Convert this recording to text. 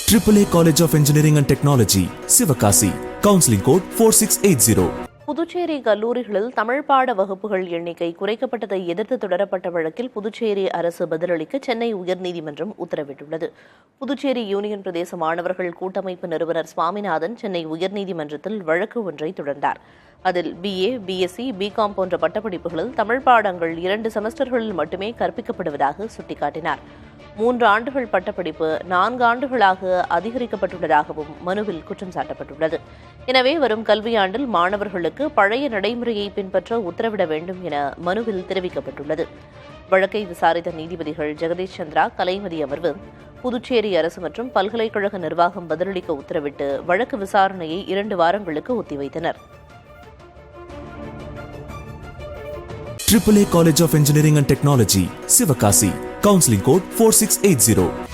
AAA College of Engineering and Technology, Sivakasi. Counseling code 4680. Puducherry கல்லூரிகளில் தமிழ் பாட வகுப்புகள் எண்ணிக்கை குறைக்கப்பட்டதை எதிர்த்து தொடரப்பட்ட வழக்கில் புதுச்சேரி அரசு பதிலளிக்க சென்னை உயர்நீதிமன்றம் உத்தரவிட்டுள்ளது. புதுச்சேரி யூனியன் பிரதேச மாணவர்கள் கூட்டமைப்பு நிறுவனர் சுவாமிநாதன் சென்னை உயர்நீதிமன்றத்தில் வழக்கு ஒன்றை தொடர்ந்தார். அதில் BA, BSc, BCom போன்ற பட்டப்படிப்புகளில் தமிழ் பாடங்கள் 2 செமஸ்டர்களில் மட்டுமே கற்பிக்கப்படுவதாக சுட்டிக்காட்டினார். 3 ஆண்டுகள் பட்டப்படிப்பு 4 ஆண்டுகளாக அதிகரிக்கப்பட்டுள்ளதாகவும் மனுவில் குற்றம் சாட்டப்பட்டுள்ளது. எனவே வரும் கல்வியாண்டில் மாணவர்களுக்கு பழைய நடைமுறையை பின்பற்ற உத்தரவிட வேண்டும் என மனுவில் தெரிவிக்கப்பட்டுள்ளது. வழக்கை விசாரித்த நீதிபதிகள் ஜெகதீஷ் சந்திரா, கலைமதி அமர்வு புதுச்சேரி அரசு மற்றும் பல்கலைக்கழக நிர்வாகம் பதிலளிக்க உத்தரவிட்டு வழக்கு விசாரணையை 2 வாரங்களுக்கு ஒத்திவைத்தனர். AAA College of Engineering and Technology, Sivakasi. Counseling code 4680.